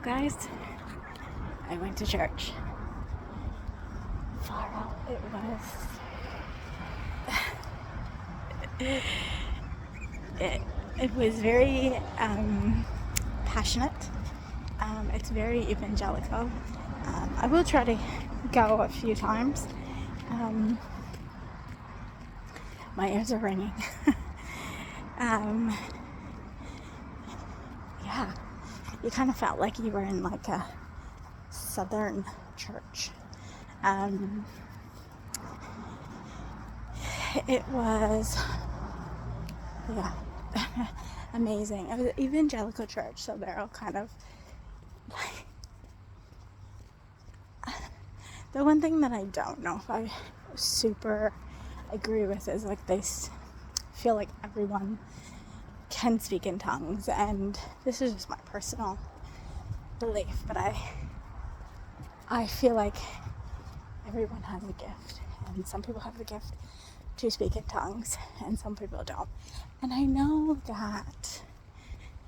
guys, I went to church. Far out. It was very passionate. It's very evangelical. I will try to go a few times. My ears are ringing. Yeah, you kind of felt like you were in like a southern church. It was, yeah, amazing. It was an evangelical church, so they're all kind of like, the one thing that I don't know if I super agree with is like they feel like everyone can speak in tongues, and this is just my personal belief, but I feel like everyone has a gift, and some people have the gift to speak in tongues and some people don't. And I know that,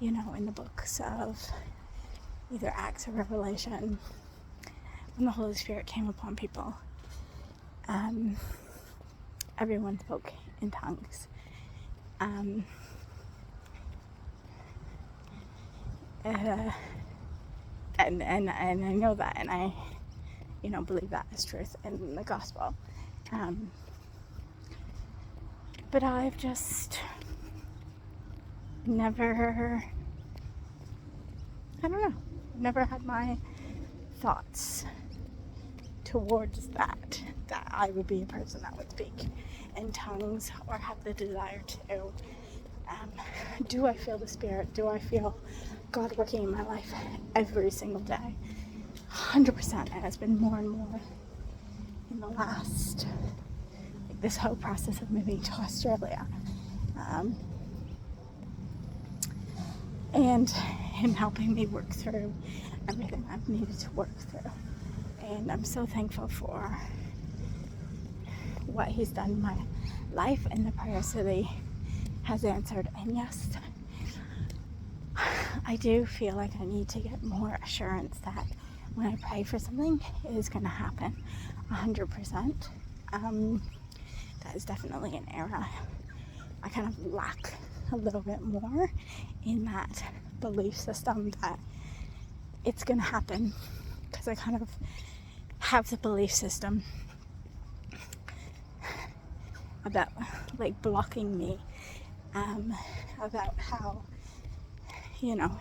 in the books of either Acts or Revelation, when the Holy Spirit came upon people, everyone spoke in tongues. And I know that, and I believe that is truth in the gospel. But I've just never had my thoughts towards that I would be a person that would speak in tongues or have the desire to. Do I feel the Spirit? Do I feel God working in my life every single day? 100%. And it's been more and more in the last, this whole process of moving to Australia. And him helping me work through everything I've needed to work through. And I'm so thankful for what he's done in my life and the prayers that he has answered. And yes, I do feel like I need to get more assurance that when I pray for something, it is going to happen 100%. That is definitely an area I kind of lack a little bit more in that belief system that it's going to happen, because I kind of have the belief system about like blocking me about how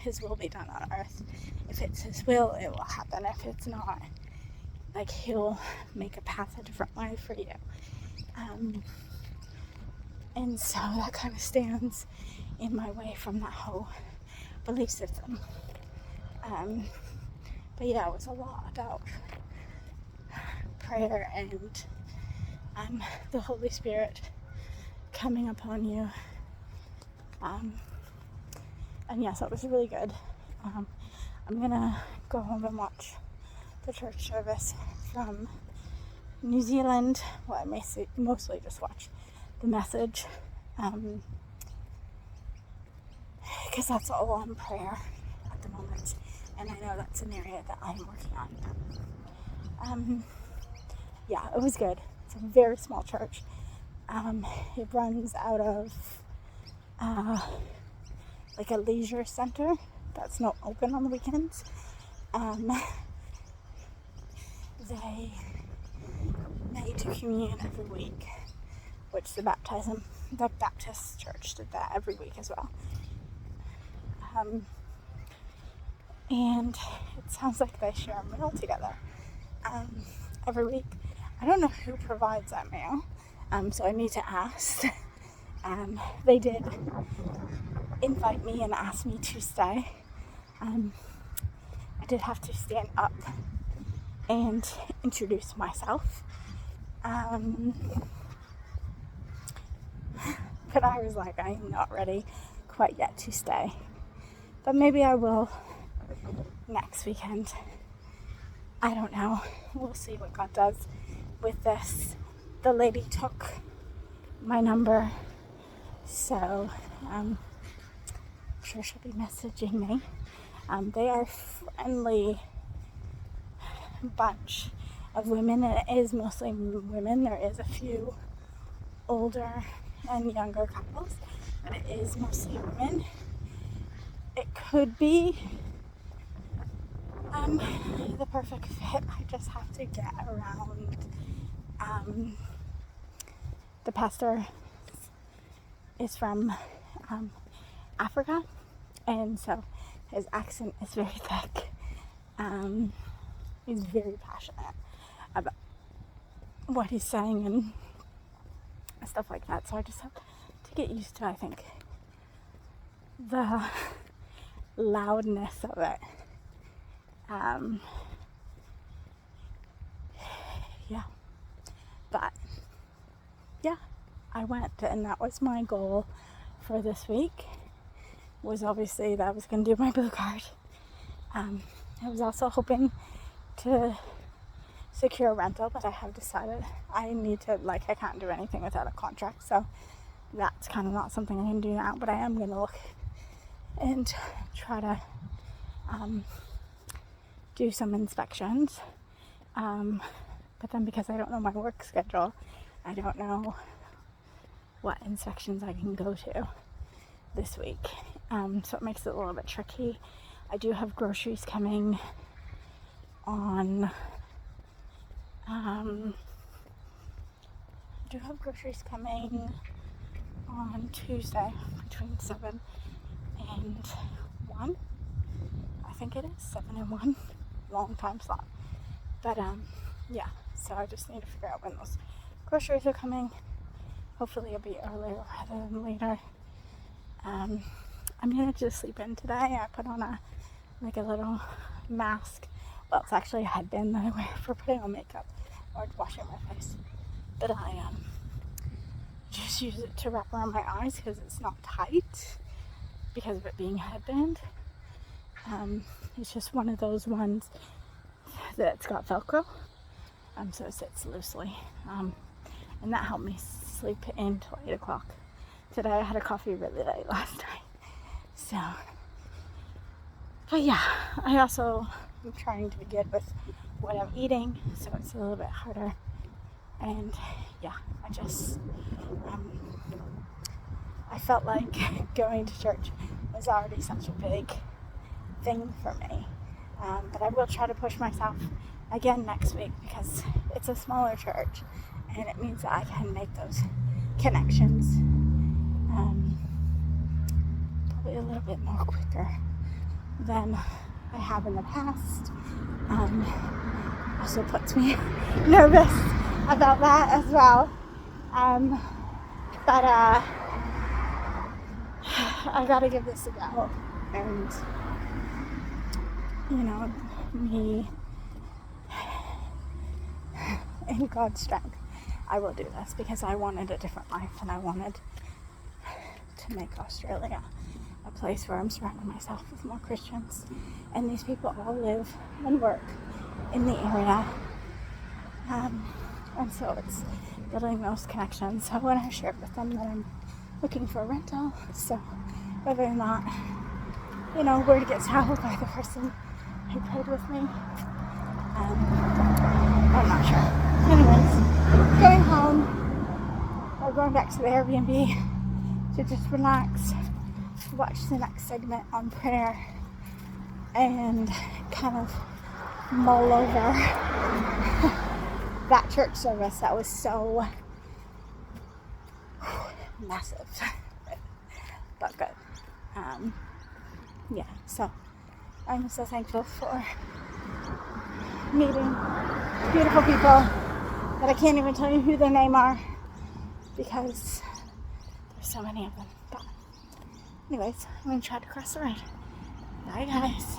his will be done on earth. If it's his will, it will happen. If it's not, like, he'll make a path a different way for you. And so that kind of stands in my way from that whole belief system. But yeah, it was a lot about prayer and the Holy Spirit coming upon you. And yes, it was really good. I'm gonna go home and watch the church service from New Zealand. Well, I mostly just watch the message, because that's all on prayer at the moment, and I know that's an area that I'm working on. Yeah, it was good. It's a very small church. It runs out of like a leisure center that's not open on the weekends. They do communion every week, which the Baptist church did that every week as well. And it sounds like they share a meal together every week. I don't know who provides that meal, so I need to ask. They did invite me and ask me to stay. I did have to stand up and introduce myself. But I was like, I am not ready quite yet to stay. But maybe I will next weekend. I don't know. We'll see what God does with this. The lady took my number, so I'm sure she'll be messaging me. They are friendly bunch of women, and it is mostly women. There is a few older and younger couples, but it is mostly women. It could be the perfect fit. I just have to get around. The pastor is from Africa, and so his accent is very thick. He's very passionate about what he's saying and stuff like that. So I just have to get used to, I think, the loudness of it. Yeah. But, yeah, I went, and that was my goal for this week, was obviously that I was going to do my blue card. I was also hoping to secure a rental, but I have decided I need to, I can't do anything without a contract, so that's kind of not something I can do now, but I am going to look and try to do some inspections, but then because I don't know my work schedule, I don't know what inspections I can go to this week, so it makes it a little bit tricky. I do have groceries coming on Tuesday between 7 and 1. I think it is 7 and 1. Long time slot. But yeah, so I just need to figure out when those groceries are coming. Hopefully it'll be earlier rather than later. I'm gonna just sleep in today. I put on a little mask. Well, it's actually a headband that I wear for putting on makeup or washing my face. But I just use it to wrap around my eyes because it's not tight because of it being a headband. It's just one of those ones that's got Velcro, so it sits loosely, and that helped me sleep until 8 o'clock. Today I had a coffee really late last night, so, but yeah, I also am trying to be good with what I'm eating, so it's a little bit harder, and yeah, I felt like going to church was already such a big thing for me, but I will try to push myself again next week because it's a smaller church and it means that I can make those connections probably a little bit more quicker than I have in the past. Also puts me nervous about that as well, but I gotta give this a go, and me in God's strength, I will do this because I wanted a different life, and I wanted to make Australia a place where I'm surrounding myself with more Christians, and these people all live and work in the area, and so it's building those connections. So when I shared with them that I'm looking for a rental, so whether or not word gets out by the person who prayed with me, I'm not sure. Anyways, going home or going back to the Airbnb to just relax, watch the next segment on prayer, and kind of mull over that church service that was so massive, but good. Yeah, so I'm so thankful for meeting beautiful people that I can't even tell you who their name are because there's so many of them. But anyways, I'm going to try to cross the road. Bye guys.